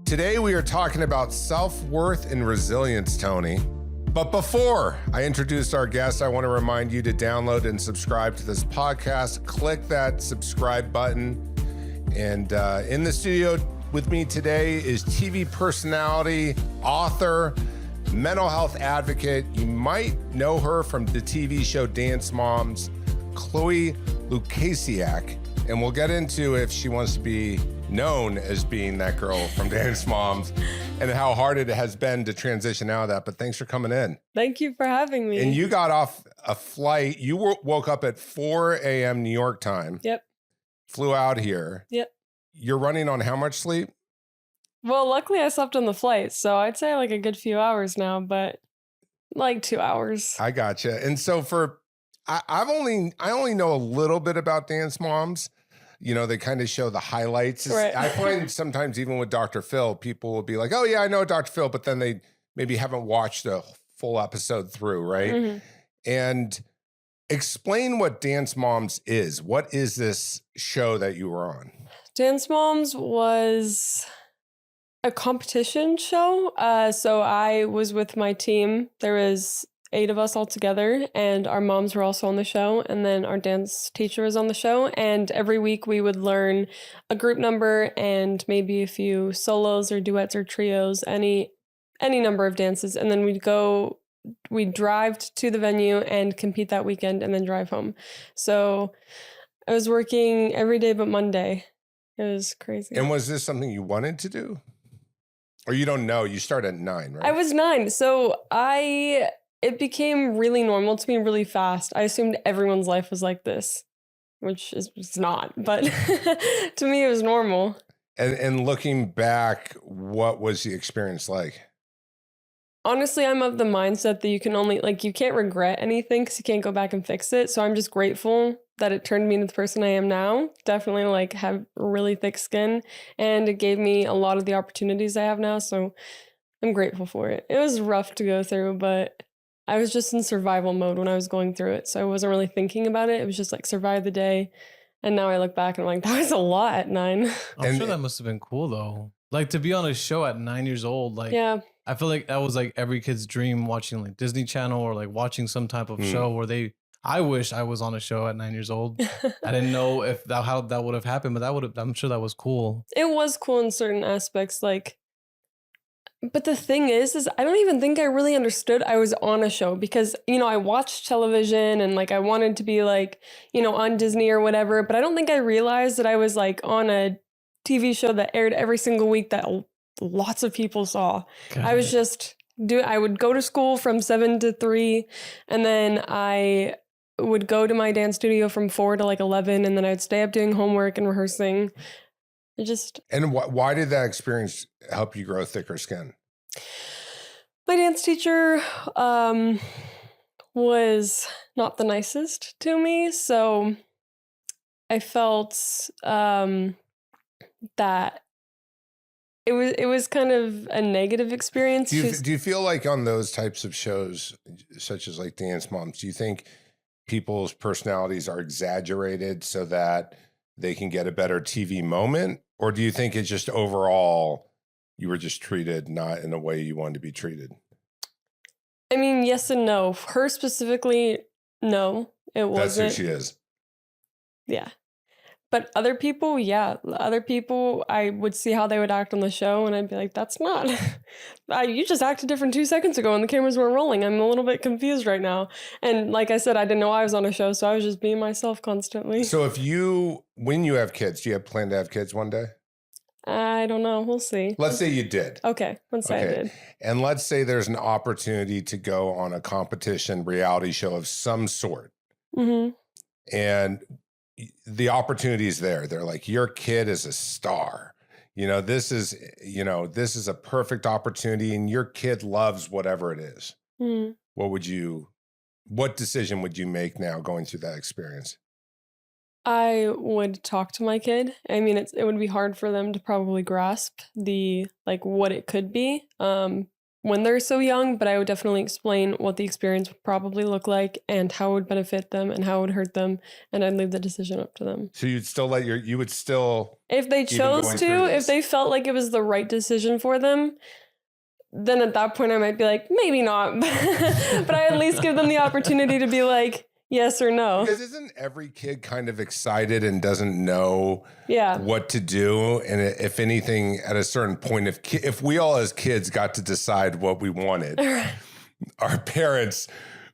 Today we are talking about self-worth and resilience, Tony. But before I introduce our guest, I want to remind you to download and subscribe to this podcast. Click that subscribe button. And in the studio with me today is TV personality, author, mental health advocate. You might know her from the TV show Dance Moms, Chloe Lukasiak. And we'll get into if she wants to be known as being that girl from Dance Moms and how hard it has been to transition out of that. But thanks for coming in. Thank you for having me. And you got off a flight. You woke up at 4 a.m. New York time. Yep. Flew out here. Yep. You're running on how much sleep? Well, luckily I slept on the flight, so I'd say like a good few hours now, but like 2 hours. I gotcha. And so I only know a little bit about Dance Moms. You know, they kind of show the highlights. Right. I find sometimes even with Dr. Phil, people will be like, oh yeah, I know Dr. Phil, but then they maybe haven't watched a full episode through, right? Mm-hmm. And explain what Dance Moms is. What is this show that you were on? Dance Moms was a competition show. So I was with my team. There was 8 of us all together, and our moms were also on the show, and then our dance teacher was on the show. And every week we would learn a group number and maybe a few solos or duets or trios, any number of dances, and then we'd drive to the venue and compete that weekend and then drive home. So I was working every day but Monday. It was crazy. And was this something you wanted to do? Or you don't know? You start at 9, right? I was 9. So it became really normal to me really fast. I assumed everyone's life was like this, which it's not. But to me, it was normal. And looking back, what was the experience like? Honestly, I'm of the mindset that you can only, you can't regret anything because you can't go back and fix it. So I'm just grateful that it turned me into the person I am now. Definitely have really thick skin, and it gave me a lot of the opportunities I have now. So I'm grateful for it. It was rough to go through, but I was just in survival mode when I was going through it. So I wasn't really thinking about it. It was just survive the day. And now I look back and I'm like, that was a lot at 9. I'm sure that must have been cool though. To be on a show at 9 years old, yeah. I feel like that was every kid's dream, watching Disney Channel or watching some type of show where I wish I was on a show at 9 years old. I didn't know how that would have happened, but I'm sure that was cool. It was cool in certain aspects, but the thing is I don't even think I really understood I was on a show because, I watched television and I wanted to be on Disney or whatever, but I don't think I realized that I was on a TV show that aired every single week that lots of people saw. I was I would go to school from 7 to 3, and then I would go to my dance studio from 4 to 11, and then I'd stay up doing homework and rehearsing. And why did that experience help you grow thicker skin? My dance teacher was not the nicest to me, so I felt that it was kind of a negative experience. Do you feel like on those types of shows, such as Dance Moms, do you think people's personalities are exaggerated so that they can get a better TV moment? Or do you think it's just overall you were just treated not in a way you wanted to be treated? I mean, yes and no. Her specifically, no, it wasn't. That's who she is. Yeah. But other people, yeah. Other people, I would see how they would act on the show, and I'd be like, that's not... you just acted different 2 seconds ago, and the cameras weren't rolling. I'm a little bit confused right now. And like I said, I didn't know I was on a show, so I was just being myself constantly. So when you have kids, do you have plan to have kids one day? I don't know. We'll see. Let's say you did. Okay. Let's say I did. And let's say there's an opportunity to go on a competition reality show of some sort. Mm-hmm. And the opportunity is there. They're like, your kid is a star. This is a perfect opportunity, and your kid loves whatever it is. Mm-hmm. What decision would you make now going through that experience? I would talk to my kid. I mean, it would be hard for them to probably grasp the what it could be. when they're so young, but I would definitely explain what the experience would probably look like and how it would benefit them and how it would hurt them, and I'd leave the decision up to them. So you'd still you would still, if they chose to, if they felt like it was the right decision for them, then at that point I might be like, maybe not, but I at least give them the opportunity to be like, yes or no. Because isn't every kid kind of excited and doesn't know Yeah. what to do? And if anything, at a certain point, if we all as kids got to decide what we wanted, our parents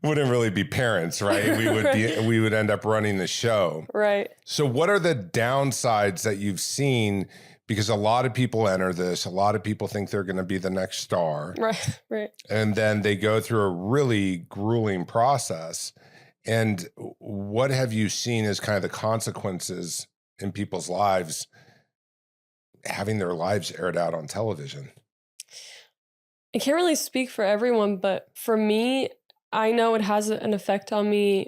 wouldn't really be parents, right? We would Right. we would end up running the show. Right. So what are the downsides that you've seen? Because a lot of people enter this, a lot of people think they're going to be the next star. Right. Right. And then they go through a really grueling process. And what have you seen as kind of the consequences in people's lives having their lives aired out on television? I can't really speak for everyone, but for me, I know it has an effect on me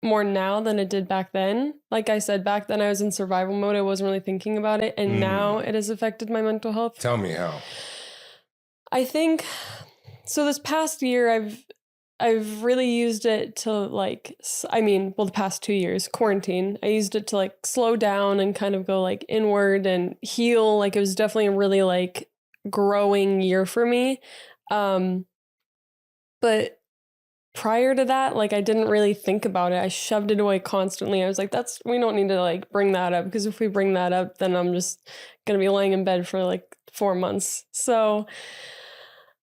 more now than it did back then. Like I said, back then I was in survival mode. I wasn't really thinking about it. And now it has affected my mental health. Tell me how. I think, so this past year, I've really used it to like, the past 2 years, quarantine, I used it to like slow down and kind of go like inward and heal. Like it was definitely a really like growing year for me. But prior to that, like I didn't really think about it. I shoved it away constantly. I was like, we don't need to like bring that up, because if we bring that up, then I'm just going to be laying in bed for like 4 months. So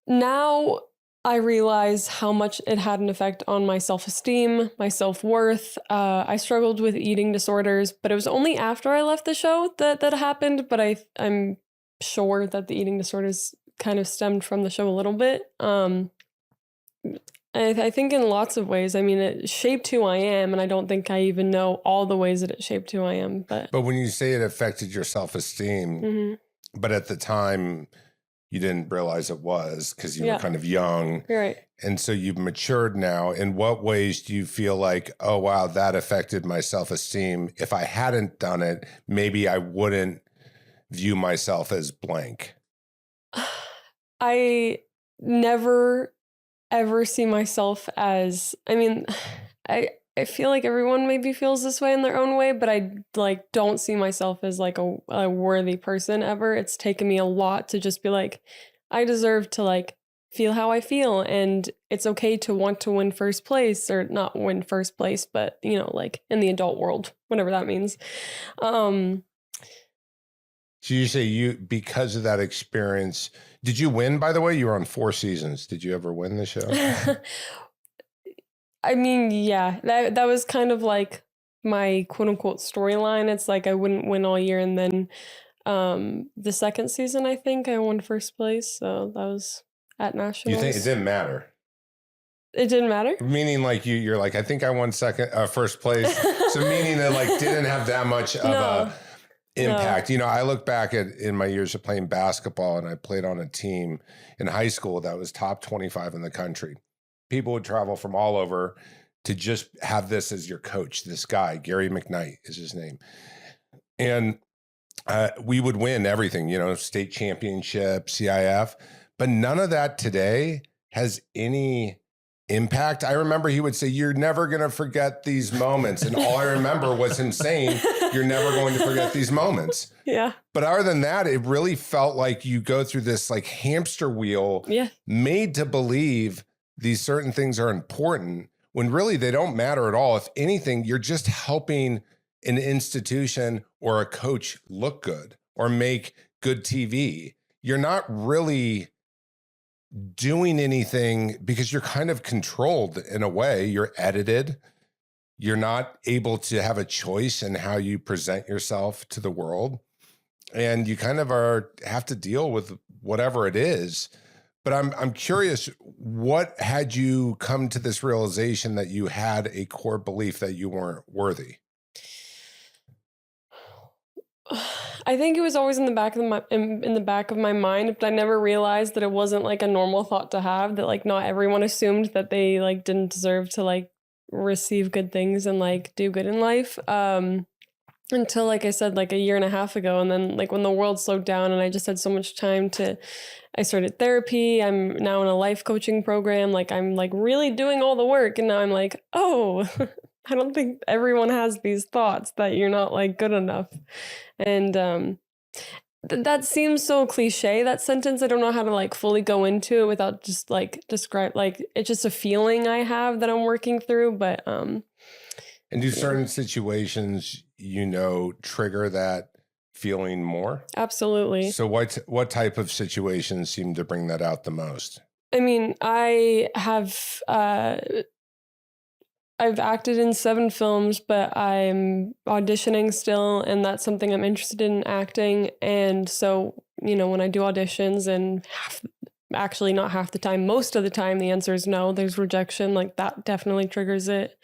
now I realize how much it had an effect on my self-esteem, my self-worth. I struggled with eating disorders, but it was only after I left the show that happened. But I'm sure that the eating disorders kind of stemmed from the show a little bit. I think in lots of ways. I mean, it shaped who I am, and I don't think I even know all the ways that it shaped who I am. But when you say it affected your self-esteem, but at the time you didn't realize it was because you were kind of young. Right. And so you've matured now. In what ways do you feel like, oh, wow, that affected my self-esteem? If I hadn't done it, maybe I wouldn't view myself as blank. I never ever see myself as, I feel like everyone maybe feels this way in their own way, but I like don't see myself as like a worthy person ever. It's taken me a lot to just be like, I deserve to like feel how I feel, and it's okay to want to win first place, or not win first place, but like in the adult world, whatever that means. So you say because of that experience, did you win, by the way? You were on 4 seasons. Did you ever win the show? Yeah, that was kind of like my quote unquote storyline. It's like I wouldn't win all year, and then the second season, I think I won first place. So that was at nationals. You think it didn't matter? It didn't matter? Meaning like you're like, I think I won first place. So meaning that like didn't have that much of a impact. No. I look back in my years of playing basketball, and I played on a team in high school that was top 25 in the country. People would travel from all over to just have this as your coach. This guy, Gary McKnight is his name. And we would win everything, state championship, CIF, but none of that today has any impact. I remember he would say, you're never going to forget these moments. And all I remember was him saying, you're never going to forget these moments. Yeah. But other than that, it really felt like you go through this like hamster wheel made to believe these certain things are important when really they don't matter at all. If anything, you're just helping an institution or a coach look good or make good TV. You're not really doing anything because you're kind of controlled in a way. You're edited. You're not able to have a choice in how you present yourself to the world. And you kind of have to deal with whatever it is. But I'm curious, what had you come to this realization that you had a core belief that you weren't worthy? I think it was always in the back of my mind, but I never realized that it wasn't like a normal thought to have, that like not everyone assumed that they like didn't deserve to like receive good things and like do good in life. until, like I said, like a year and a half ago. And then like when the world slowed down and I just had so much time I started therapy. I'm now in a life coaching program. Like I'm like really doing all the work. And now I'm like, oh, I don't think everyone has these thoughts that you're not like good enough. And that seems so cliche, that sentence. I don't know how to like fully go into it without just like describe, like it's just a feeling I have that I'm working through. But and do certain situations, trigger that feeling more? Absolutely. So what type of situations seem to bring that out the most? I mean, I have I've acted in 7 films, but I'm auditioning still, and that's something I'm interested in, acting. And so, when I do auditions, and actually not half the time, most of the time, the answer is no, there's rejection. Like that definitely triggers it.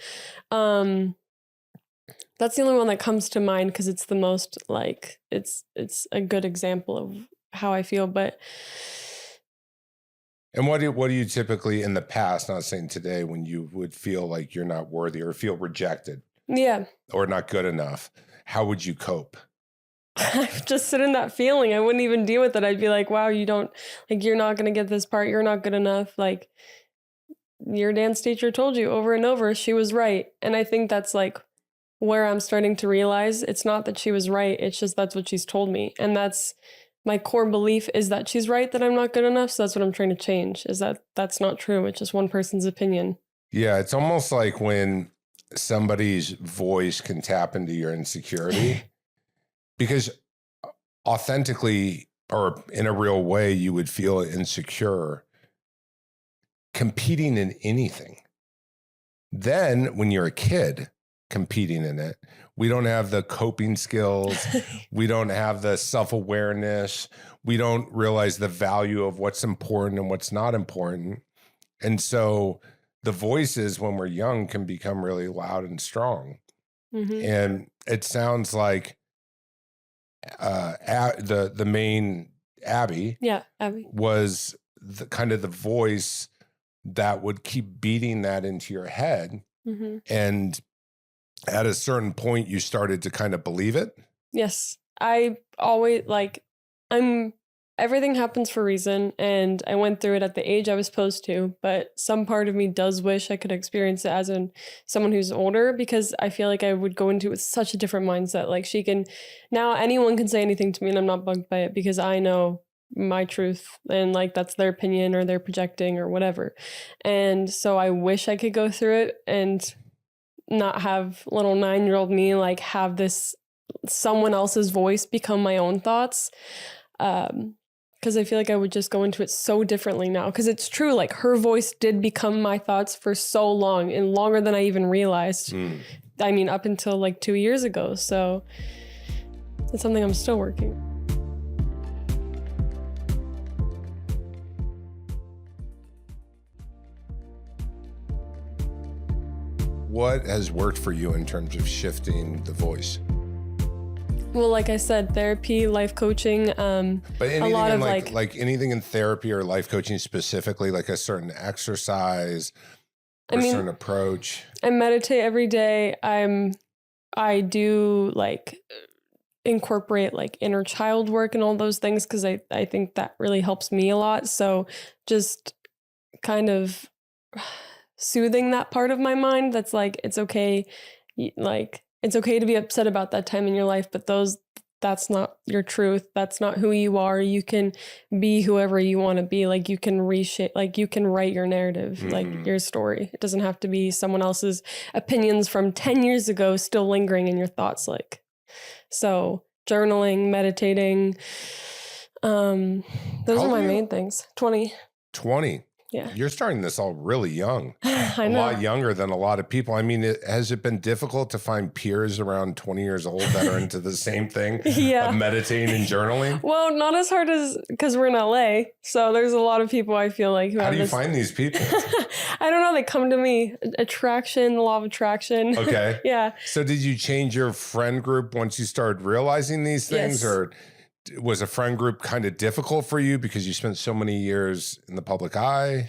That's the only one that comes to mind because it's the most like it's a good example of how I feel. But and what do you typically in the past, not saying today, when you would feel like you're not worthy or feel rejected, or not good enough, how would you cope? I just sit in that feeling. I wouldn't even deal with it. I'd be like, wow, you're not going to get this part. You're not good enough. Like your dance teacher told you over and over, she was right. And I think that's like where I'm starting to realize it's not that she was right. It's just that's what she's told me. And that's my core belief is that she's right, that I'm not good enough. So that's what I'm trying to change, is that that's not true. It's just one person's opinion. Yeah, it's almost like when somebody's voice can tap into your insecurity because authentically or in a real way, you would feel insecure competing in anything. Then when you're a kid, competing in it, we don't have the coping skills. We don't have the self-awareness. We don't realize the value of what's important and what's not important. And so the voices when we're young can become really loud and strong. Mm-hmm. And it sounds like the main Abby, Abby was the kind of the voice that would keep beating that into your head. Mm-hmm. And at a certain point, you started to kind of believe it? Yes. I always everything happens for a reason, and I went through it at the age I was supposed to, but some part of me does wish I could experience it as someone who's older, because I feel like I would go into it with such a different mindset. Like now anyone can say anything to me and I'm not bugged by it because I know my truth, and like that's their opinion or they're projecting or whatever. And so I wish I could go through it and not have little 9-year-old me like have this someone else's voice become my own thoughts, because I feel like I would just go into it so differently now, because it's true, like her voice did become my thoughts for so long, and longer than I even realized. I mean, up until like 2 years ago. So it's something I'm still working. What has worked for you in terms of shifting the voice? Well, like I said, therapy, life coaching, but anything a lot of like anything in therapy or life coaching specifically, like a certain exercise or a certain approach. I meditate every day. I do like incorporate like inner child work and all those things, because I think that really helps me a lot. So just kind of soothing that part of my mind that's like, it's okay, like it's okay to be upset about that time in your life, but that's not your truth. That's not who you are. You can be whoever you want to be. Like you can reshape, like you can write your narrative, like your story. It doesn't have to be someone else's opinions from 10 years ago still lingering in your thoughts. Like, so journaling, meditating, those are my main things. 20. Yeah. You're starting this all really young. I know. A lot younger than a lot of people. I mean, has it been difficult to find peers around 20 years old that are into the same thing of meditating and journaling? Well, not as hard as, because we're in LA. So there's a lot of people I feel like who How do you find these people? I don't know. They come to me. Attraction, the law of attraction. Okay. Yeah. So did you change your friend group once you started realizing these things? Yes. Or was a friend group kind of difficult for you because you spent so many years in the public eye?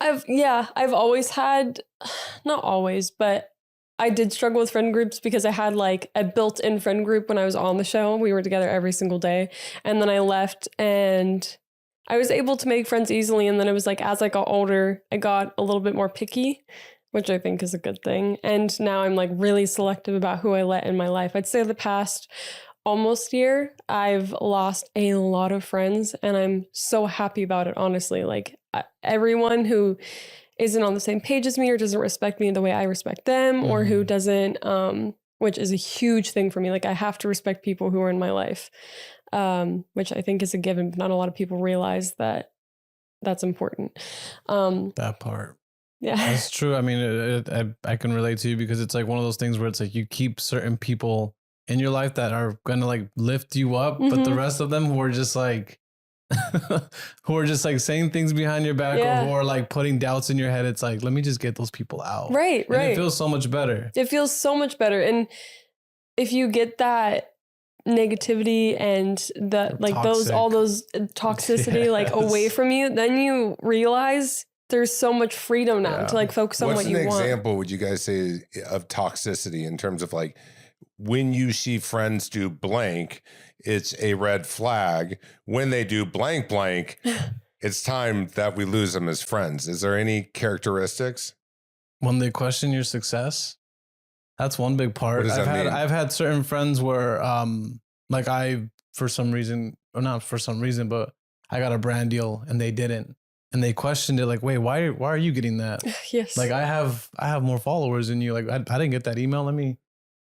I've always had, not always, but I did struggle with friend groups because I had like a built-in friend group when I was on the show. We were together every single day. And then I left and I was able to make friends easily. And then it was like, as I got older, I got a little bit more picky, which I think is a good thing. And now I'm like really selective about who I let in my life. I'd say the past almost year, I've lost a lot of friends and I'm so happy about it, honestly. Like everyone who isn't on the same page as me or doesn't respect me the way I respect them, or who doesn't, which is a huge thing for me. Like I have to respect people who are in my life, which I think is a given. Not a lot of people realize that that's important. That part. Yeah. That's true. I mean, I can relate to you because it's like one of those things where it's like you keep certain people in your life that are going to like lift you up, but the rest of them who are just like, who are just like saying things behind your back or who are like putting doubts in your head. It's like, let me just get those people out. Right. And it feels so much better. It feels so much better. And if you get that negativity and the like all those toxicity like away from you, then you realize there's so much freedom now to like focus on what you want. What's an example would you guys say of toxicity in terms of like when you see friends do blank, it's a red flag. When they do blank, it's time that we lose them as friends. Is there any characteristics? When they question your success, that's one big part. What does that mean? I've had certain friends where, like for some reason, or not for some reason, but I got a brand deal and they didn't. And they questioned it like, wait, why are you getting that? Yes. Like I have more followers than you. Like I didn't get that email.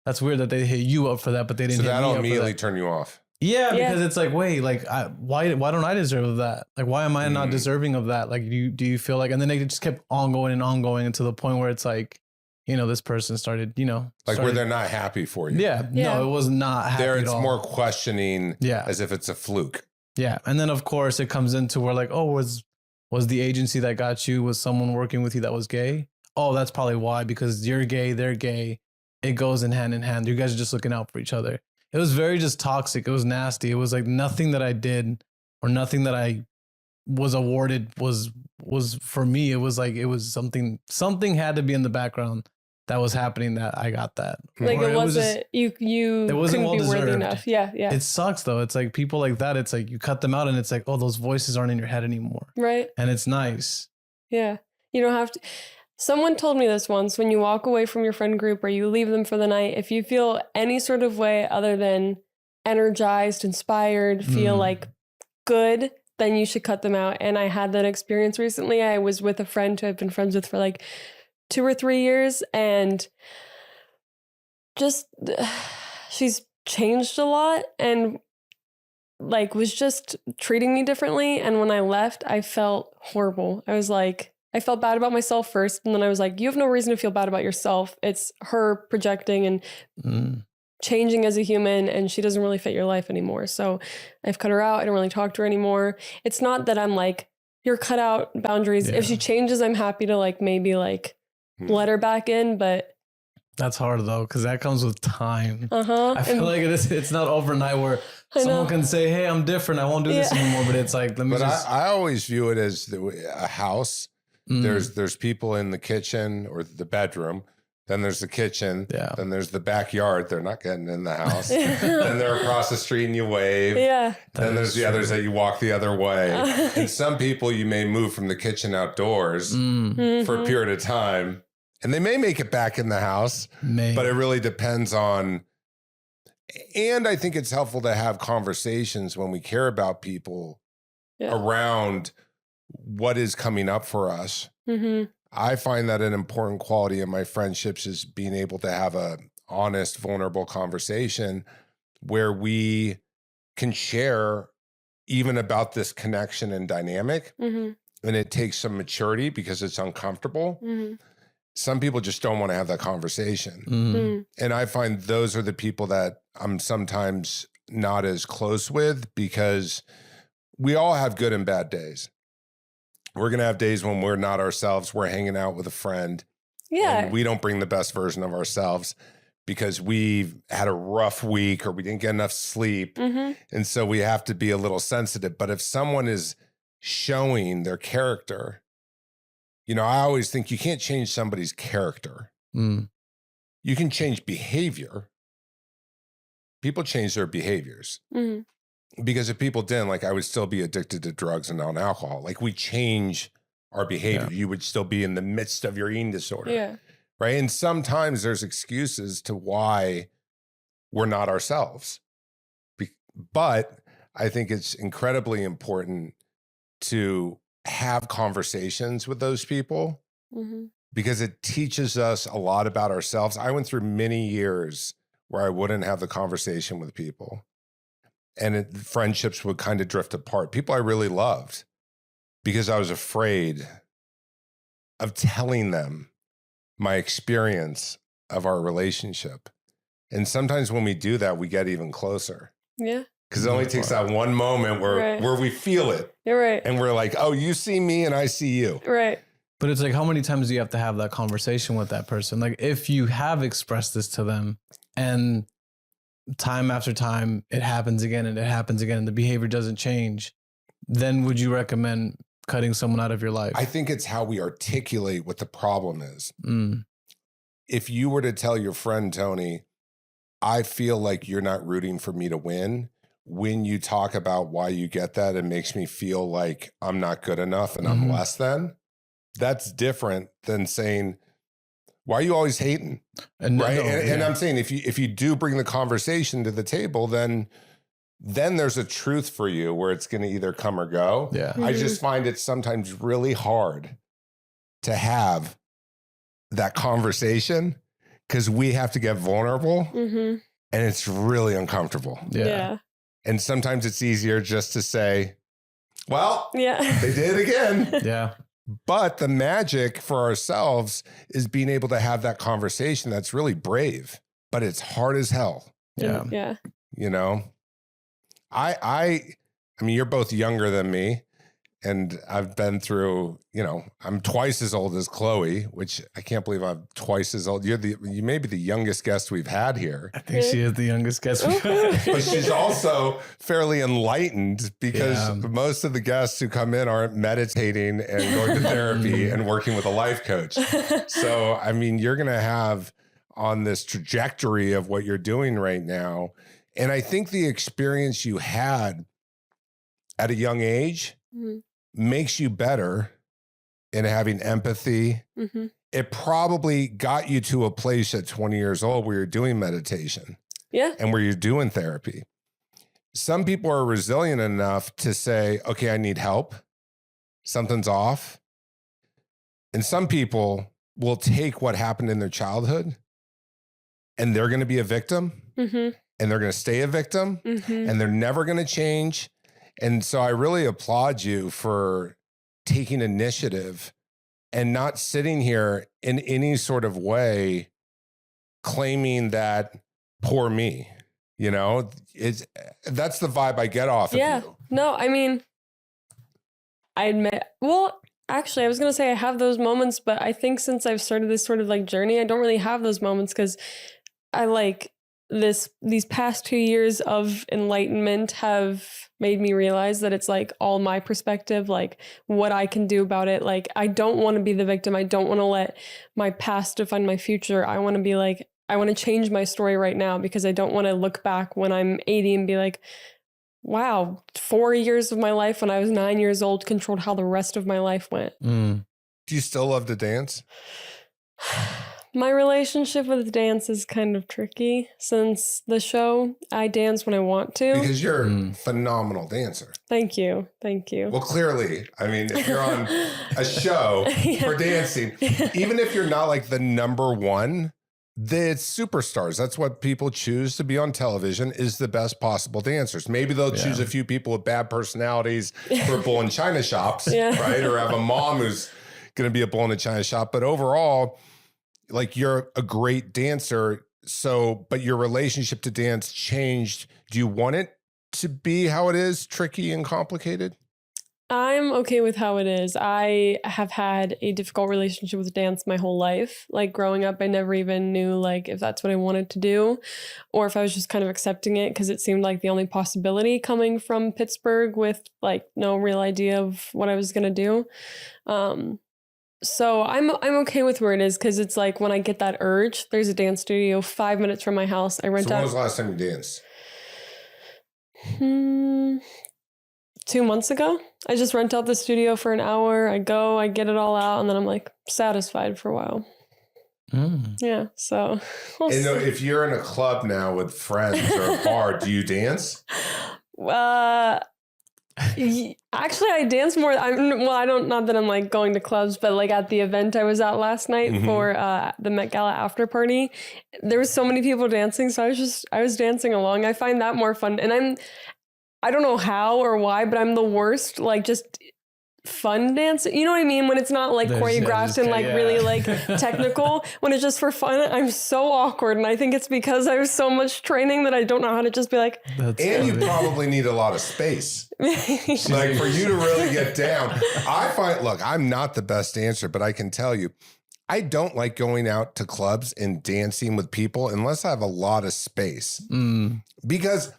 That's weird that they hit you up for that, but they didn't. So that'll immediately turn you off. Yeah, because it's like, wait, like why don't I deserve that? Like why am I not deserving of that? Like do you feel like? And then they just kept on going until the point where it's like, this person started, where they're not happy for you. Yeah. No, it was not happy there. It's at all. More questioning. Yeah, as if it's a fluke. Yeah, and then of course it comes into where like, oh, was the agency that got you, was someone working with you that was gay? Oh, that's probably why, because you're gay, they're gay. It goes in hand. You guys are just looking out for each other. It was very just toxic. It was nasty. It was like nothing that I did or nothing that I was awarded was for me. It was like, it was something had to be in the background that was happening that I got that. Like it wasn't, you it wasn't couldn't be worthy enough. Yeah. It sucks though. It's like people like that. It's like you cut them out and it's like, oh, those voices aren't in your head anymore. Right. And it's nice. Yeah. You don't have to. Someone told me this once: when you walk away from your friend group or you leave them for the night, if you feel any sort of way other than energized, inspired, feel like good, then you should cut them out. And I had that experience recently. I was with a friend who I've been friends with for like 2 or 3 years, and just she's changed a lot and like was just treating me differently. And when I left, I felt horrible. I felt bad about myself first, and then I was like, you have no reason to feel bad about yourself. It's her projecting and changing as a human, and she doesn't really fit your life anymore. So I've cut her out. I don't really talk to her anymore. It's not that I'm like, you're cut out, boundaries. Yeah. If she changes, I'm happy to like maybe like let her back in, but that's hard though, because that comes with time. I feel like it's not overnight where someone can say, hey, I'm different, I won't do this anymore. But it's like, I always view it as a house. There's people in the kitchen or the bedroom. Then there's the kitchen. Yeah. Then there's the backyard. They're not getting in the house. Then they're across the street and you wave. Yeah. Then there's the others that you walk the other way. And some people you may move from the kitchen outdoors for a period of time. And they may make it back in the house. But it really depends on. And I think it's helpful to have conversations when we care about people around what is coming up for us. I find that an important quality in my friendships is being able to have a honest, vulnerable conversation where we can share even about this connection and dynamic. And it takes some maturity because it's uncomfortable. Some people just don't want to have that conversation. And I find those are the people that I'm sometimes not as close with, because we all have good and bad days. We're going to have days when we're not ourselves. We're hanging out with a friend. Yeah. And we don't bring the best version of ourselves because we've had a rough week or we didn't get enough sleep. And so we have to be a little sensitive. But if someone is showing their character, I always think you can't change somebody's character. you can change behavior. People change their behaviors. Because if people didn't, like, I would still be addicted to drugs and non-alcohol. Like, we change our behavior. You would still be in the midst of your eating disorder. Right. And sometimes there's excuses to why we're not ourselves. But I think it's incredibly important to have conversations with those people because it teaches us a lot about ourselves. I went through many years where I wouldn't have the conversation with people, and friendships would kind of drift apart. People I really loved, because I was afraid of telling them my experience of our relationship. And sometimes when we do that, we get even closer. Yeah. Because it only takes that one moment where we feel it. You're right. And we're like, oh, you see me and I see you. Right. But it's like, how many times do you have to have that conversation with that person? Like, if you have expressed this to them and time after time, it happens again and it happens again and the behavior doesn't change, then would you recommend cutting someone out of your life? I think it's how we articulate what the problem is. If you were to tell your friend, Tony, I feel like you're not rooting for me to win, when you talk about why you get that, it makes me feel like I'm not good enough and I'm less than. That's different than saying, why are you always hating? And I'm saying, if you do bring the conversation to the table, then there's a truth for you where it's going to either come or go. Yeah. I just find it sometimes really hard to have that conversation because we have to get vulnerable and it's really uncomfortable. Yeah. And sometimes it's easier just to say, well, they did it again. Yeah. But the magic for ourselves is being able to have that conversation. That's really brave, but it's hard as hell. Yeah. Yeah. You know, I mean, you're both younger than me, and I've been through, you know, I'm twice as old as Chloe, which I can't believe I'm twice as old. You may be the youngest guest we've had here. I think she is the youngest guest we've had. But she's also fairly enlightened because most of the guests who come in aren't meditating and going to therapy and working with a life coach. So, I mean, you're going to have on this trajectory of what you're doing right now. And I think the experience you had at a young age makes you better in having empathy. It probably got you to a place at 20 years old where you're doing meditation and where you're doing therapy. Some people are resilient enough to say, okay, I need help. Something's off. And some people will take what happened in their childhood and they're going to be a victim and they're going to stay a victim and they're never going to change. And so I really applaud you for taking initiative and not sitting here in any sort of way claiming that poor me, you know, that's the vibe I get off of you. No, I mean, I admit, well, actually I was going to say I have those moments, but I think since I've started this sort of like journey, I don't really have those moments because I like these past 2 years of enlightenment have made me realize that it's like all my perspective, like what I can do about it. Like, I don't want to be the victim. I don't want to let my past define my future. I want to be like, I want to change my story right now because I don't want to look back when I'm 80 and be like, wow, 4 years of my life when I was 9 years old controlled how the rest of my life went. Do you still love to dance? My relationship with dance is kind of tricky since the show. I dance when I want to. Because you're a phenomenal dancer. Thank you. Thank you. Well, clearly, I mean, if you're on a show for dancing, even if you're not like the number one, it's superstars. That's what people choose to be on television, is the best possible dancers. Maybe they'll choose a few people with bad personalities for bull and china shops, right? Or have a mom who's going to be a bull in a china shop. But overall, like, you're a great dancer. So, but your relationship to dance changed. Do you want it to be how it is, tricky and complicated? I'm okay with how it is. I have had a difficult relationship with dance my whole life. Like, growing up, I never even knew like if that's what I wanted to do or if I was just kind of accepting it because it seemed like the only possibility coming from Pittsburgh with like no real idea of what I was going to do. So I'm okay with where it is because it's like when I get that urge, there's a dance studio 5 minutes from my house. I rent So when out. was the last time you danced? 2 months ago. I just rent out the studio for an hour. I go, I get it all out, and then I'm like satisfied for a while. Yeah. So. And if you're in a club now with friends or a bar, do you dance? Actually, I dance more. I don't. Not that I'm like going to clubs, but like at the event I was at last night for the Met Gala after party, there was so many people dancing. So I was dancing along. I find that more fun, and I don't know how or why, but I'm the worst. Like just fun dance. You know what I mean? When it's not like choreographed and like really like technical. When it's just for fun, I'm so awkward, and I think it's because I have so much training that I don't know how to just be like. And you probably need a lot of space. Like for you to really get down. Look, I'm not the best dancer, but I can tell you, I don't like going out to clubs and dancing with people unless I have a lot of space. Because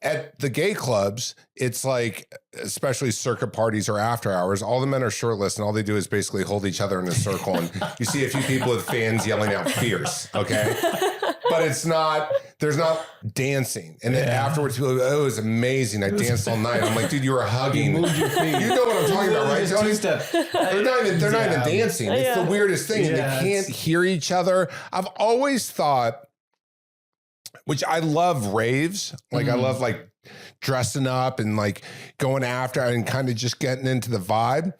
at the gay clubs, it's like, especially circuit parties or after hours, all the men are shirtless and all they do is basically hold each other in a circle. And you see a few people with fans yelling out fierce. Okay. But there's not dancing. And then afterwards, people go, oh, it was amazing. I danced all night. I'm like, dude, you were hugging. You moved your feet. You know what I'm talking about, right, Tony? They're not even dancing. It's the weirdest thing. And they can't hear each other. I've always thought, which I love raves. Like I love like dressing up and like going after and kind of just getting into the vibe.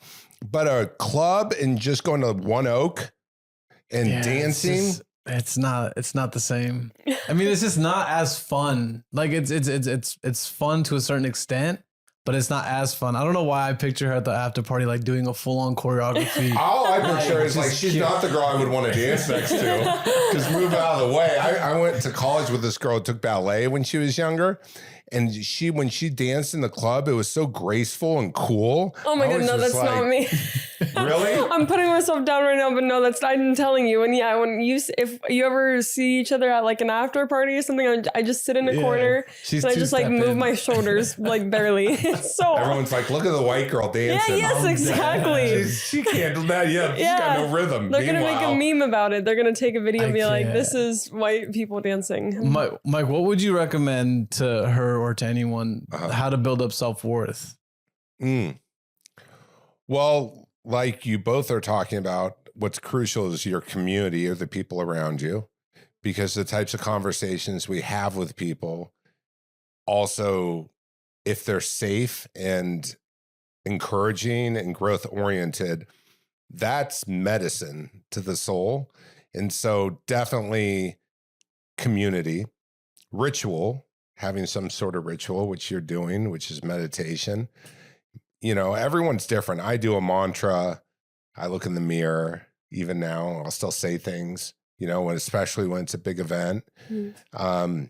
But a club and just going to One Oak and dancing. It's not the same. I mean, it's just not as fun. Like it's fun to a certain extent, but it's not as fun. I don't know why I picture her at the after party, like doing a full on choreography. All I picture is like, she's not the girl I would want to dance next to. Because move out of the way. I went to college with this girl who took ballet when she was younger. And when she danced in the club, it was so graceful and cool. Oh my God, no, that's like, not me. Really? I'm putting myself down right now, but no, I'm telling you. And yeah, if you ever see each other at like an after party or something, I just sit in a corner and I just like move my shoulders like barely. It's so everyone's like, look at the white girl dancing. Yeah, yes, exactly. She can't do that yet. She's got no rhythm. They're gonna make a meme about it. They're gonna take a video and be like, this is white people dancing. Mike, what would you recommend to her or to anyone how to build up self-worth? Well, like you both are talking about, what's crucial is your community or the people around you, because the types of conversations we have with people also, if they're safe and encouraging and growth oriented, that's medicine to the soul. And so definitely community, ritual, having some sort of ritual, which you're doing, which is meditation. You know, everyone's different. I do a mantra. I look in the mirror. Even now, I'll still say things, you know, especially when it's a big event. But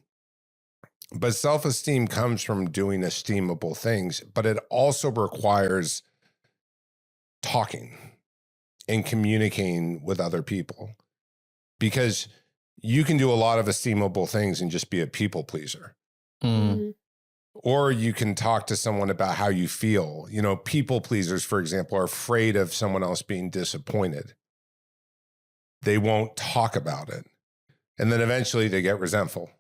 self-esteem comes from doing esteemable things, but it also requires talking and communicating with other people, because you can do a lot of esteemable things and just be a people pleaser. Or you can talk to someone about how you feel. You know, people pleasers, for example, are afraid of someone else being disappointed. They won't talk about it. And then eventually they get resentful.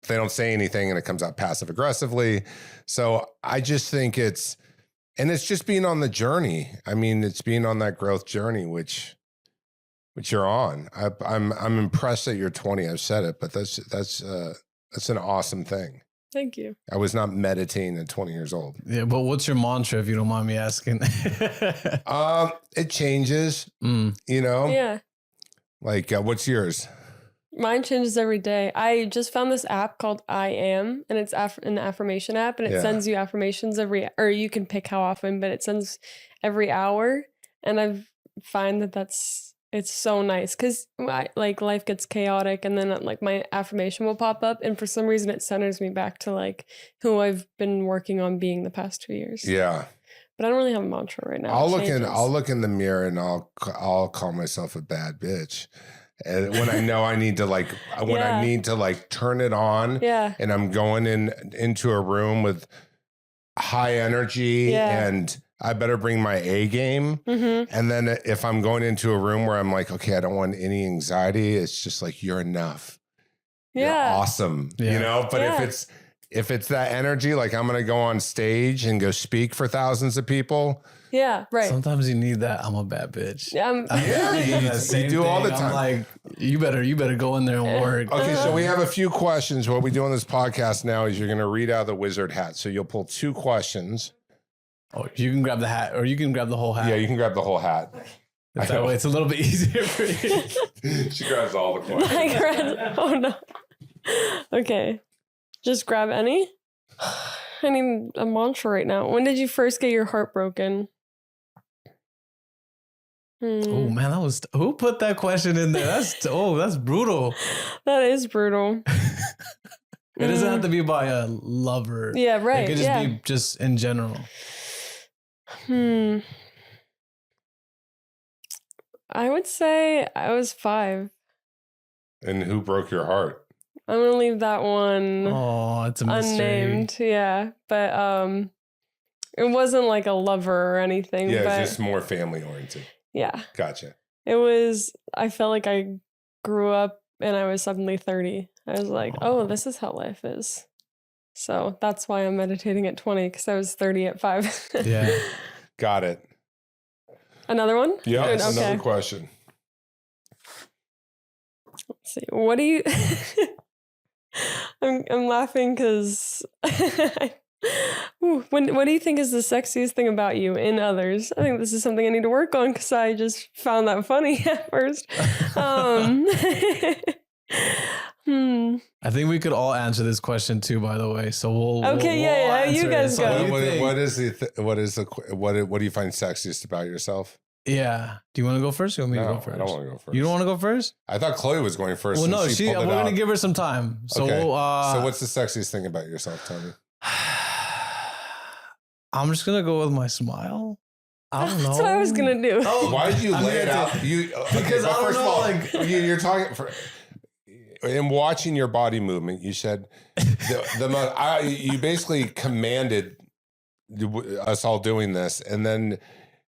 They don't say anything and it comes out passive aggressively. So I just think it's just being on the journey. I mean, it's being on that growth journey, which you're on. I'm impressed that you're 20. I've said it, but that's an awesome thing. Thank you. I was not meditating at 20 years old. Yeah, but what's your mantra, if you don't mind me asking? It changes, you know? Yeah. Like, what's yours? Mine changes every day. I just found this app called I Am, and it's an affirmation app, and it sends you affirmations or you can pick how often, but it sends every hour. And I find it's so nice because like life gets chaotic, and then like my affirmation will pop up, and for some reason it centers me back to like who I've been working on being the past 2 years. Yeah. But I don't really have a mantra right now. I'll look in the mirror and I'll call myself a bad bitch. And when I know I need to I need to turn it on, and I'm going into a room with high energy and I better bring my A game. Mm-hmm. And then if I'm going into a room where I'm like, okay, I don't want any anxiety, it's just like, you're enough. Yeah. You're awesome. Yeah. You know, but Yeah. if it's that energy, like I'm going to go on stage and go speak for thousands of people. Yeah. Right. Sometimes you need that. I'm a bad bitch. Yeah. You do all the time. I'm like, you better go in there and work. Okay, so we have a few questions. What we do on this podcast now is you're going to read out the wizard hat. So you'll pull 2 questions. Oh, you can grab the hat, or you can grab the whole hat. Yeah, you can grab the whole hat. That way, it's a little bit easier for you. She grabs all the questions. Oh no. Okay. Just grab any. I need a mantra right now. When did you first get your heart broken? Oh man, that was who put that question in there? That's brutal. That is brutal. It doesn't have to be by a lover. Yeah, right. It could just be just in general. I would say I was 5. And who broke your heart? I'm gonna leave that one Oh, it's a mystery. unnamed. Yeah, but it wasn't like a lover or anything. Yeah, but it's just more family oriented. yeah, Gotcha. it was. I felt like I grew up and I was suddenly 30. I was like, oh, this is how life is. So that's why I'm meditating at 20, because I was 30 at 5. Yeah. Got it. Another one? Yeah, Good, that's okay. another question. Let's see. What do you I'm laughing because what do you think is the sexiest thing about you in others? I think this is something I need to work on because I just found that funny at first. I think we could all answer this question too, by the way. So we'll yeah, you answer guys it. go. What do you find sexiest about yourself? Yeah. Do you want to go first? Or you want me to go first? I don't want to go first. You don't want to go first? I thought Chloe was going first. Well, no, she we're going to give her some time. So, Okay. we'll, So what's the sexiest thing about yourself, Tony? I'm just going to go with my smile. I don't know. That's what I was gonna do. Oh, Why did you I'm lay it gonna out? Because I don't know, like- you're talking for. In watching your body movement, you said you basically commanded us all doing this, and then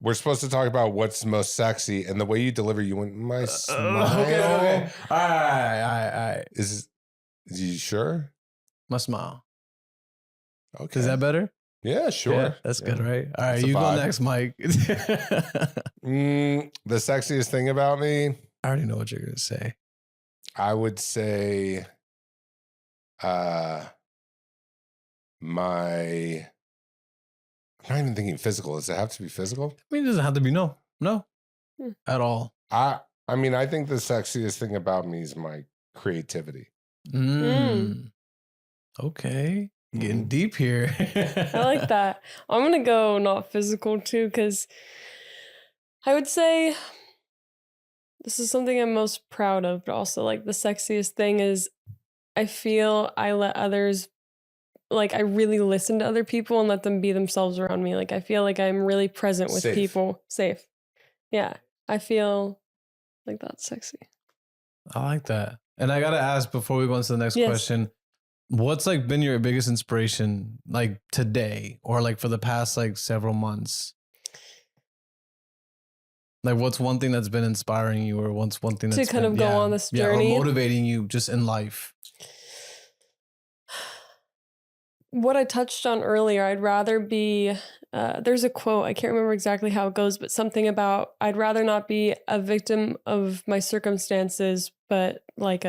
we're supposed to talk about what's most sexy, and the way you deliver, you went my smile. Okay. All right. Is you sure? My smile. Okay, Is that better? Yeah, sure. Yeah, that's good, right? All right, That's a you go vibe. next, Mike. The sexiest thing about me, I already know what you're gonna say. I would say, my. I'm not even thinking physical. Does it have to be physical? I mean, it doesn't have to be no Hmm. at all. I mean, I think the sexiest thing about me is my creativity. Okay, getting deep here. I like that. I'm gonna go not physical too, because I would say this is something I'm most proud of, but also like the sexiest thing is I feel I let others, like I really listen to other people and let them be themselves around me. Like I feel like I'm really present with Safe. people. Safe. Yeah. I feel like that's sexy. I like that. And I gotta ask before we go on to the next Yes. question. What's like been your biggest inspiration, like today, or like for the past like several months? Like, what's one thing that's been inspiring you, or what's one thing To that's kind been, of go on this journey? or motivating you just in life? What I touched on earlier, I'd rather be, there's a quote, I can't remember exactly how it goes, but something about I'd rather not be a victim of my circumstances, but like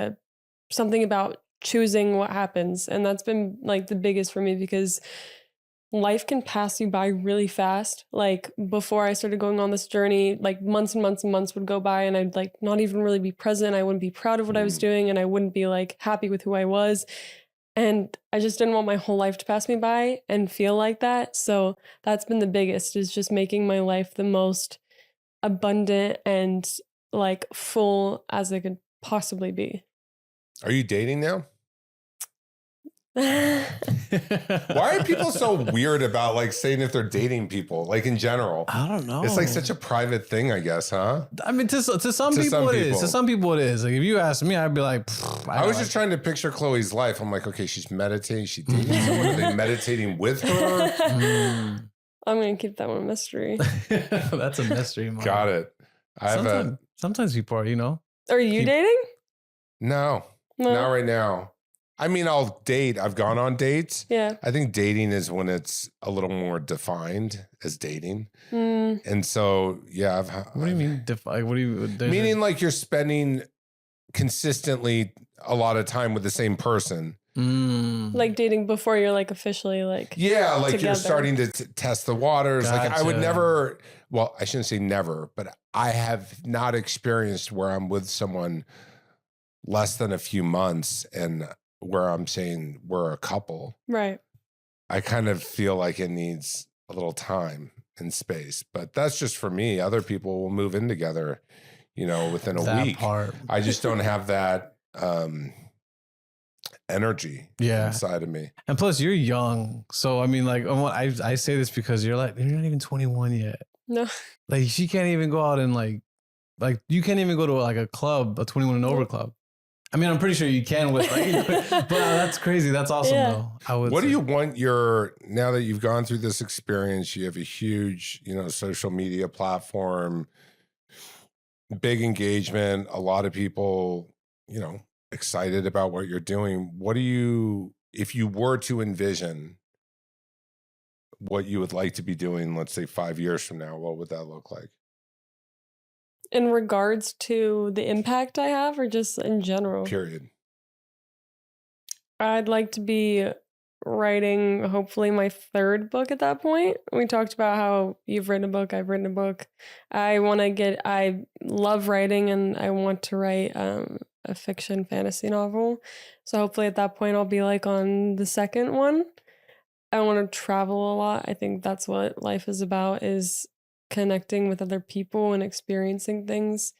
something about choosing what happens. And that's been like the biggest for me, because life can pass you by really fast. Like before I started going on this journey, like months and months and months would go by and I'd like not even really be present. I wouldn't be proud of what I was doing, and I wouldn't be like happy with who I was. And I just didn't want my whole life to pass me by and feel like that. So that's been the biggest, is just making my life the most abundant and like full as it could possibly be. Are you dating now? Why are people so weird about like saying if they're dating people, like in general? I don't know. It's like such a private thing, I guess, huh? I mean, to some people it is. To some people it is. Like if you ask me, I'd be like, I was just trying to picture Chloe's life. I'm like, okay, she's meditating. She dating someone. Are they meditating with her? I'm going to keep that one a mystery. That's a mystery. Mom. Got it. Sometimes people are, Are you dating? No, not right now. I mean, I'll date. I've gone on dates. Yeah. I think dating is when it's a little more defined as dating. And so, yeah. What do you mean? Meaning like you're spending consistently a lot of time with the same person. Like dating before you're like officially like like together. You're starting to test the waters. Gotcha. Like I would never, well, I shouldn't say never, but I have not experienced where I'm with someone less than a few months and where I'm saying we're a couple. Right. I kind of feel like it needs a little time and space, but that's just for me. Other people will move in together, within a week. I just don't have that energy inside of me. And plus you're young. So, I mean, like, I say this because you're not even 21 yet. No. Like she can't even go out and like you can't even go to like a club, a 21 and over club. I mean, I'm pretty sure you can with but that's crazy. That's awesome though. What do you want now that you've gone through this experience, you have a huge, social media platform, big engagement, a lot of people, excited about what you're doing. If you were to envision what you would like to be doing, let's say 5 years from now, what would that look like? In regards to the impact I have or just in general? Period. I'd like to be writing hopefully my 3rd book at that point. We talked about how you've written a book, I've written a book. I love writing and I want to write a fiction fantasy novel. So hopefully at that point I'll be like on the 2nd one. I want to travel a lot. I think that's what life is about, is connecting with other people and experiencing things.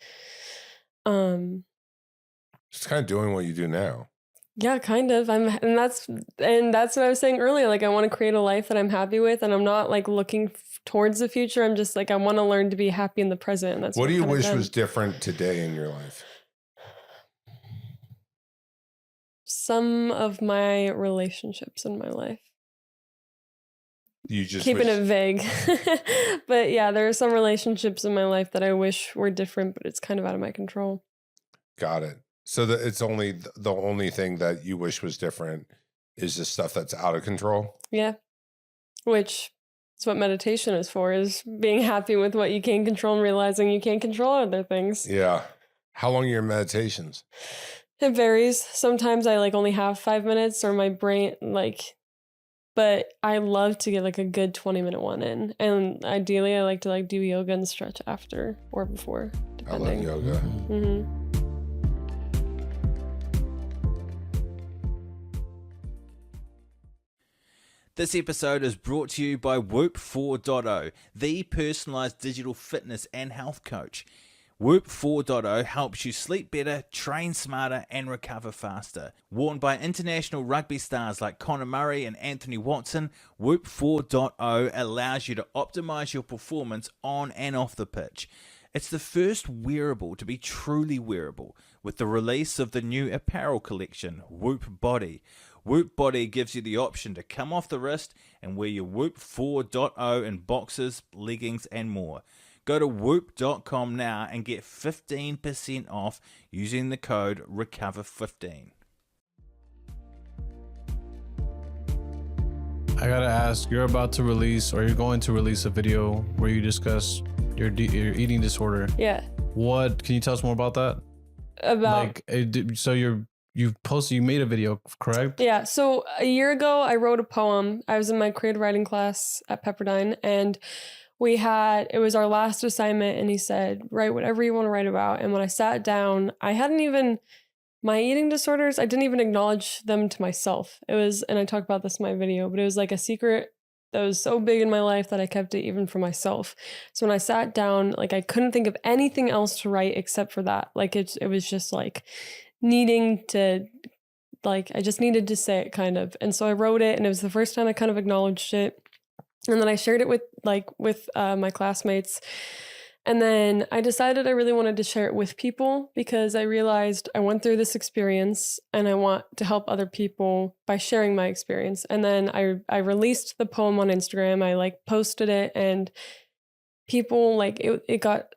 Just kind of doing what you do now. Yeah, kind of. And that's what I was saying earlier. Like I want to create a life that I'm happy with, and I'm not like looking towards the future. I'm just like I want to learn to be happy in the present. And that's what do you wish was different today in your life? Some of my relationships in my life. You just keeping it vague. But yeah, there are some relationships in my life that I wish were different, but it's kind of out of my control. Got it. So it's only the only thing that you wish was different is the stuff that's out of control? Yeah. Which is what meditation is for, is being happy with what you can control and realizing you can't control other things. Yeah. How long are your meditations? It varies. Sometimes I like only have 5 minutes, or my brain but I love to get like a good 20-minute one in. And ideally I like to like do yoga and stretch after or before, depending. I love yoga. Mm-hmm. This episode is brought to you by Whoop 4.0, the personalized digital fitness and health coach. Whoop 4.0 helps you sleep better, train smarter, and recover faster. Worn by international rugby stars like Conor Murray and Anthony Watson, Whoop 4.0 allows you to optimize your performance on and off the pitch. It's the first wearable to be truly wearable, with the release of the new apparel collection, Whoop Body. Whoop Body gives you the option to come off the wrist and wear your Whoop 4.0 in boxers, leggings, and more. Go to whoop.com now and get 15% off using the code RECOVER15. I gotta ask, you're about to release, or you're going to release a video where you discuss your eating disorder. Yeah. What, can you tell us more about that? About so you made a video, correct? Yeah. So a year ago, I wrote a poem. I was in my creative writing class at Pepperdine, and it was our last assignment, and he said, write whatever you want to write about. And when I sat down, my eating disorders, I didn't even acknowledge them to myself. And I talk about this in my video, but it was like a secret that was so big in my life that I kept it even for myself. So when I sat down, like I couldn't think of anything else to write except for that. Like it was just like needing to, like, I just needed to say it kind of. And so I wrote it, and it was the first time I kind of acknowledged it. And then I shared it with my classmates, And then I decided I really wanted to share it with people because I realized I went through this experience and I want to help other people by sharing my experience. And then I released the poem on Instagram. I like posted it and people like it got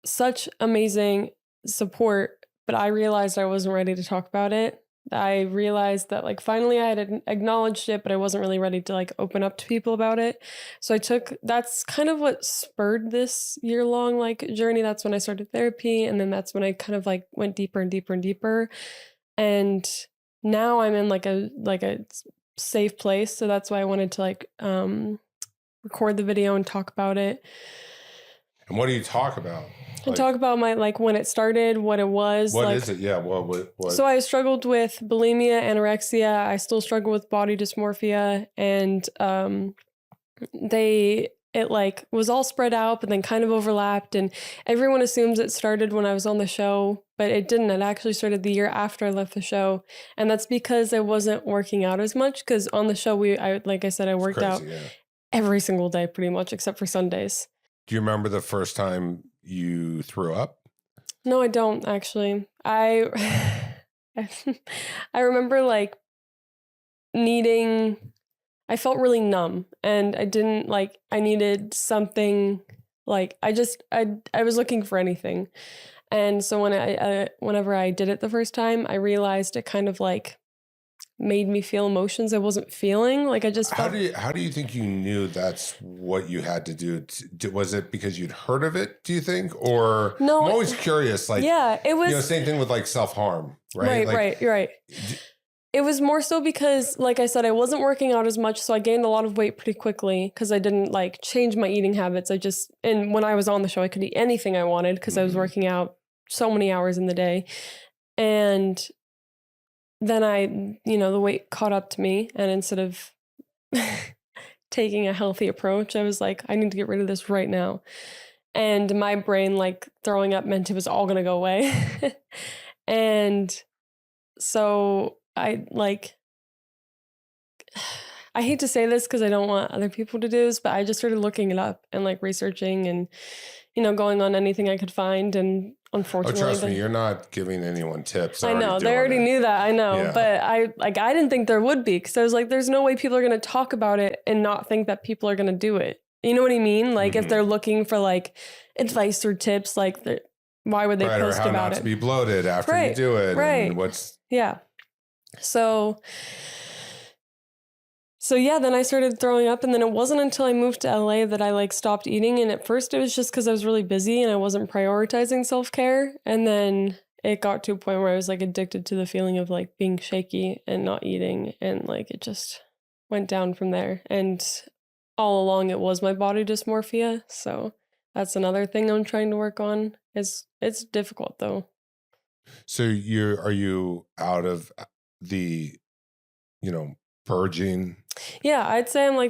such amazing support, but I realized I wasn't ready to talk about it. I realized that like finally I had acknowledged it, but I wasn't really ready to like open up to people about it. So that's kind of what spurred this year-long like journey. That's when I started therapy, and then that's when I kind of like went deeper and deeper and deeper. And now I'm in like a safe place. So that's why I wanted to like record the video and talk about it. And what do you talk about? And talk about my like when it started, what it was. What like, is it? Yeah. What? So I struggled with bulimia, anorexia. I still struggle with body dysmorphia, and it like was all spread out, but then kind of overlapped. And everyone assumes it started when I was on the show, but it didn't. It actually started the year after I left the show, and that's because I wasn't working out as much. Because on the show, like I said, I worked out every single day, pretty much, except for Sundays. Do you remember the first time you threw up? No, I don't actually. I remember like I felt really numb and I didn't like, I needed something like, I was looking for anything. And so whenever I did it the first time, I realized it kind of like made me feel emotions I wasn't feeling. Like I just felt. How do you think you knew that's what you had to do? Was it because you'd heard of it, do you think? Or no, I'm always curious, like, yeah, it was, same thing with like self-harm, right? Right. It was more so because, like I said, I wasn't working out as much, so I gained a lot of weight pretty quickly because I didn't like change my eating habits. And when I was on the show, I could eat anything I wanted because I was working out so many hours in the day. And then the weight caught up to me, and instead of taking a healthy approach, I was like, I need to get rid of this right now. And my brain, like, throwing up meant it was all going to go away. And so I hate to say this because I don't want other people to do this, but I just started looking it up and like researching and, going on anything I could find. And unfortunately, trust me, you're not giving anyone tips. I know they already knew that. I know, yeah. But I didn't think there would be, because I was like, there's no way people are going to talk about it and not think that people are going to do it. You know what I mean? Like if they're looking for like advice or tips, like why would they post or how about not it? To be bloated after you do it. Right. And yeah. So yeah, then I started throwing up, and then it wasn't until I moved to LA that I like stopped eating. And at first it was just because I was really busy and I wasn't prioritizing self-care. And then it got to a point where I was like addicted to the feeling of like being shaky and not eating. And like it just went down from there. And all along it was my body dysmorphia. So that's another thing I'm trying to work on. It's difficult though. So are you out of the, purging? Yeah, I'd say I'm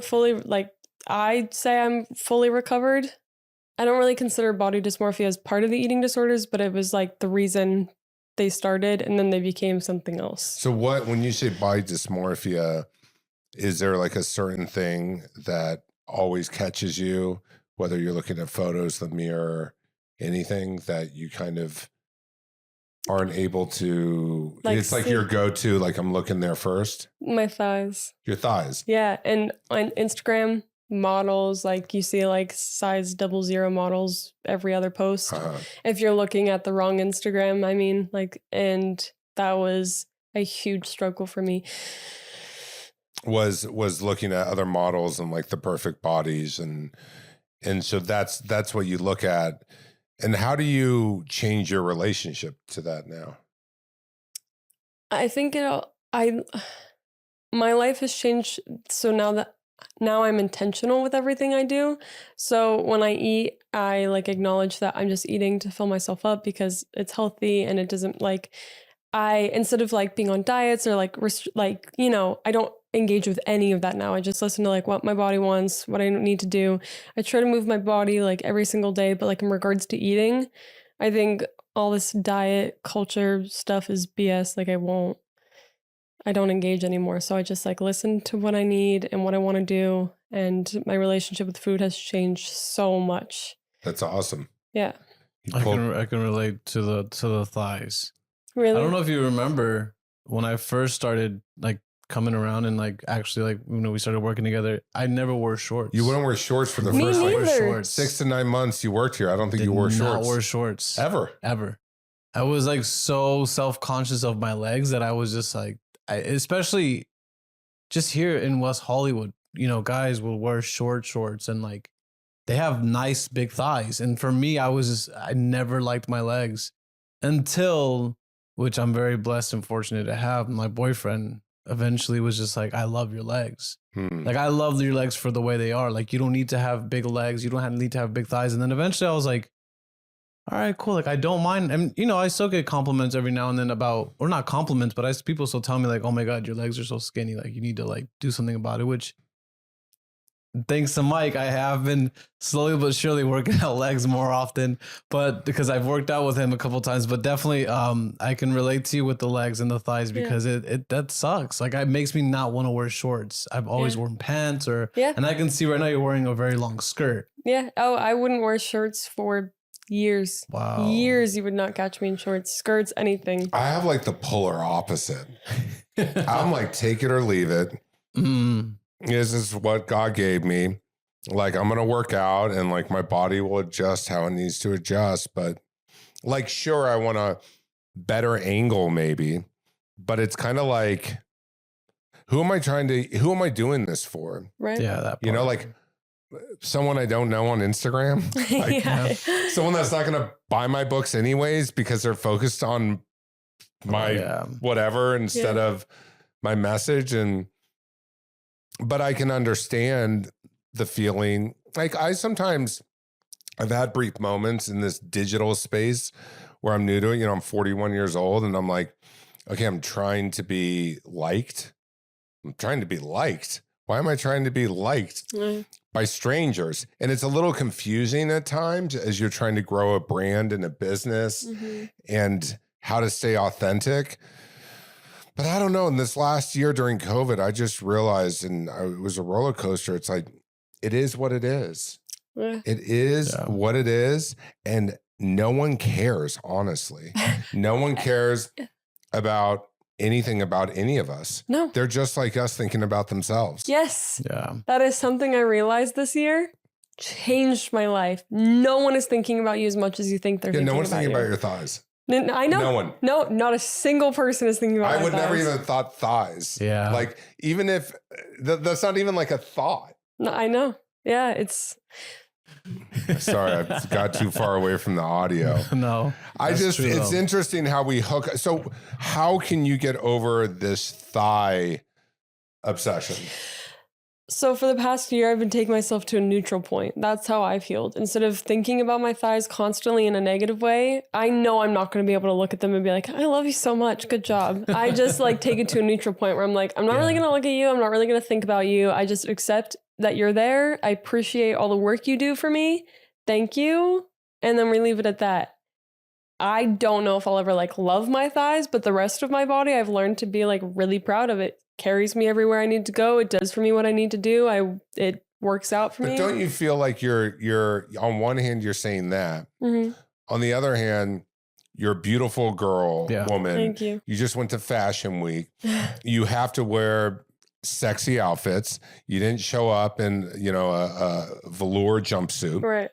fully recovered. I don't really consider body dysmorphia as part of the eating disorders, but it was like the reason they started and then they became something else. So when you say body dysmorphia, is there like a certain thing that always catches you, whether you're looking at photos, the mirror, anything that you kind of aren't able to, it's like your go-to, like I'm looking there first? My thighs. Your thighs. Yeah. And on Instagram, models, like you see like size 00 models every other post. If you're looking at the wrong Instagram, I mean, like, and that was a huge struggle for me. Was looking at other models and like the perfect bodies, and so that's what you look at. And how do you change your relationship to that now? I think my life has changed. So now I'm intentional with everything I do. So when I eat, I like acknowledge that I'm just eating to fill myself up because it's healthy, and it doesn't like, instead of like being on diets or like, I don't engage with any of that now. I just listen to like what my body wants, what I need to do. I try to move my body like every single day, but like in regards to eating, I think all this diet culture stuff is BS. Like I don't engage anymore. So I just like listen to what I need and what I want to do. And my relationship with food has changed so much. That's awesome. Yeah. I can relate to the thighs. Really? I don't know if you remember when I first started like coming around and like actually like we started working together. I never wore shorts. You wouldn't wear shorts for the Me first like neither. 6 to 9 months you worked here. I don't think you wore Did not shorts. wear shorts Ever. I was like so self-conscious of my legs that I was just like, especially just here in West Hollywood, guys will wear shorts and like they have nice big thighs. And for me, I never liked my legs until, which I'm very blessed and fortunate to have, my boyfriend eventually was just like, I love your legs. Like, I love your legs for the way they are. Like, you don't need to have big legs. You don't need to have big thighs. And then eventually I was like, all right, cool. Like, I don't mind. And, I still get compliments every now and then about, or not compliments, but people still tell me like, oh my God, your legs are so skinny. Like, you need to like do something about it, which thanks to Mike, I have been slowly but surely working out legs more often, but because I've worked out with him a couple of times, but definitely, I can relate to you with the legs and the thighs because that sucks. Like, it makes me not want to wear shorts. I've always worn pants and I can see right now you're wearing a very long skirt. Yeah. Oh, I wouldn't wear shirts for years. Wow. Years you would not catch me in shorts, skirts, anything. I have like the polar opposite. I'm like, take it or leave it. This is what God gave me. Like, I'm going to work out and like my body will adjust how it needs to adjust. But like, sure, I want a better angle maybe, but it's kind of like, who am I doing this for? Right. Yeah. That part. Like someone I don't know on Instagram, like someone that's not going to buy my books anyways, because they're focused on my whatever instead of my message. But I can understand the feeling. Like I've had brief moments in this digital space where I'm new to it. I'm 41 years old and I'm like, okay, I'm trying to be liked. Why am I trying to be liked? By strangers? And it's a little confusing at times as you're trying to grow a brand and a business and how to stay authentic. But I don't know. In this last year during COVID, I just realized, and it was a roller coaster. It's like, it is what it is. It is what it is. And no one cares, honestly. No one cares about anything about any of us. No. They're just like us thinking about themselves. Yes. Yeah. That is something I realized this year. Changed my life. No one is thinking about you as much as you think they're thinking about you. No one's thinking about your thighs. I know. No one. No, not a single person is thinking about I would my never thighs. even thought thighs. Yeah. Like, even if that's not even like a thought. No, I know. Yeah, it's... Sorry, I got too far away from the audio. No. It's interesting how we hook. So how can you get over this thigh obsession? So for the past year, I've been taking myself to a neutral point. That's how I feel. Instead of thinking about my thighs constantly in a negative way, I know I'm not going to be able to look at them and be like, I love you so much. Good job. I just like take it to a neutral point where I'm like, I'm not really going to look at you. I'm not really going to think about you. I just accept that you're there. I appreciate all the work you do for me. Thank you. And then we leave it at that. I don't know if I'll ever like love my thighs, but the rest of my body, I've learned to be like really proud of it. Carries me everywhere I need to go. It does for me what I need to do. It works out for me. But don't you feel like you're on one hand, you're saying that. On the other hand, you're a beautiful girl, woman. Thank you. You just went to Fashion Week. You have to wear sexy outfits. You didn't show up in, a velour jumpsuit. Right.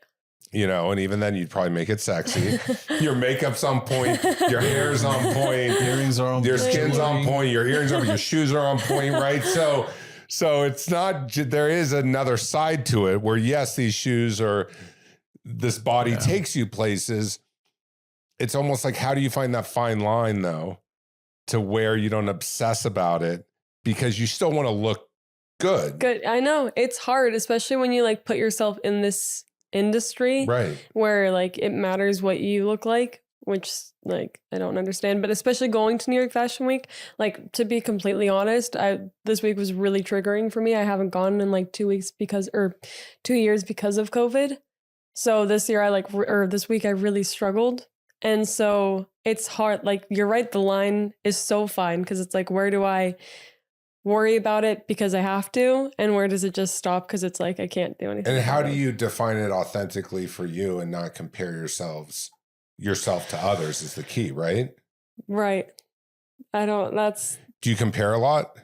And even then you'd probably make it sexy. Your makeup's on point. Your hair's on point. Earrings are on point. Your skin's on point. Your earrings are, your shoes are on point, right? So it's not, there is another side to it where yes, these shoes this body takes you places. It's almost like, how do you find that fine line though, to where you don't obsess about it because you still want to look good. Good. I know it's hard, especially when you like put yourself in this industry, right? Where like it matters what you look like, which like I don't understand. But especially going to New York Fashion Week, like to be completely honest, this week was really triggering for me. I haven't gone in like 2 years because of COVID. So this year this week I really struggled. And so it's hard. Like you're right, the line is so fine because it's like, where do I worry about it because I have to, and where does it just stop because it's like I can't do anything. And how about do it. you define it authentically for you and not compare yourself to others is the key, right? Right. Do you compare a lot?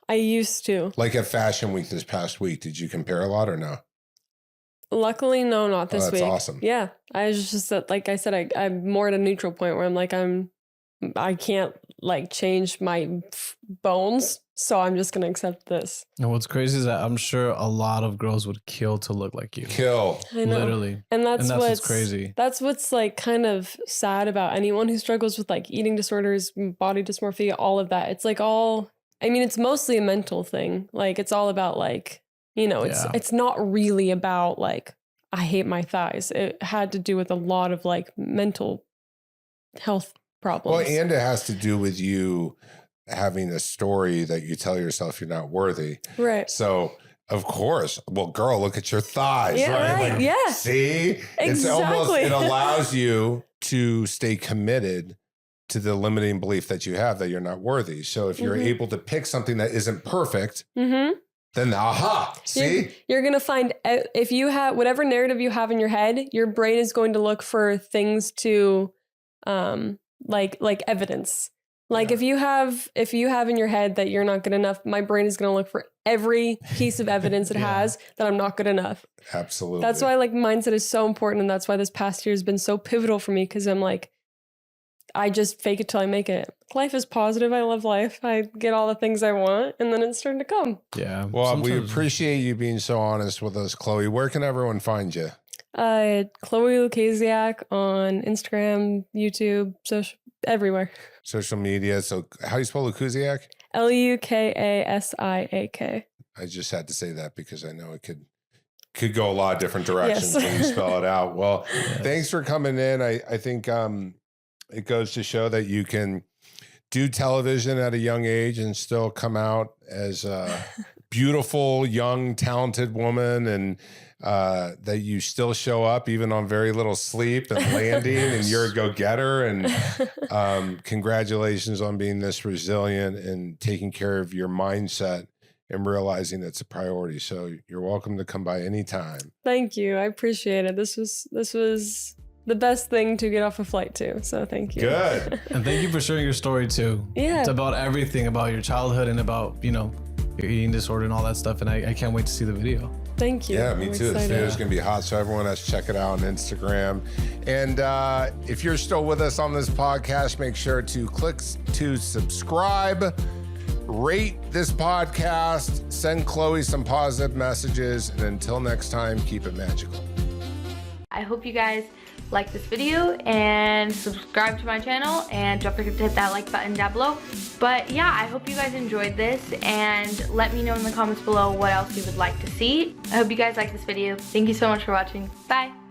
I used to. Like at Fashion Week this past week, did you compare a lot or no? Luckily, no, not this that's week. awesome. Yeah. I was just, like I said, I'm more at a neutral point where I'm like, I can't like change my bones. So I'm just going to accept this. And what's crazy is that I'm sure a lot of girls would kill to look like you. Kill. I know. Literally. And that's what's crazy. That's what's like kind of sad about anyone who struggles with like eating disorders, body dysmorphia, all of that. It's like it's mostly a mental thing. Like it's all about like, it's not really about like, I hate my thighs. It had to do with a lot of like mental health problems. Well, and it has to do with you having a story that you tell yourself you're not worthy. Right. So, of course, well, girl, look at your thighs, Yeah, right? right. Yeah. See? Exactly. It allows you to stay committed to the limiting belief that you have that you're not worthy. So if you're able to pick something that isn't perfect, then aha, see? You're going to find, if you have whatever narrative you have in your head, your brain is going to look for things to, like evidence. Like if you have in your head that you're not good enough, my brain is going to look for every piece of evidence it has that I'm not good enough. Absolutely. That's why like mindset is so important. And that's why this past year has been so pivotal for me. Cause I'm like, I just fake it till I make it. Life is positive. I love life. I get all the things I want and then it's starting to come. Yeah. Well, we appreciate you being so honest with us, Chloe. Where can everyone find you? Chloe Lukasiak on Instagram, YouTube, everywhere. Social media. So how do you spell Lukasiak? Lukasiak. I just had to say that because I know it could go a lot of different directions when you spell it out. Well, thanks for coming in. I think it goes to show that you can do television at a young age and still come out as a beautiful, young, talented woman, and that you still show up even on very little sleep and landing and you're a go-getter. And congratulations on being this resilient and taking care of your mindset and realizing it's a priority. So you're welcome to come by anytime. Thank you. I appreciate it. This was the best thing to get off a flight to. So thank you. Good. And thank you for sharing your story too. Yeah. It's about everything, about your childhood and about, your eating disorder and all that stuff. And I can't wait to see the video. Thank you. Yeah, me too. This video is going to be hot, so everyone has to check it out on Instagram. And if you're still with us on this podcast, make sure to click to subscribe, rate this podcast, send Chloe some positive messages, and until next time, keep it magical. I hope you guys like this video and subscribe to my channel, and don't forget to hit that like button down below. But yeah, I hope you guys enjoyed this, and let me know in the comments below what else you would like to see. I hope you guys like this video. Thank you so much for watching. Bye.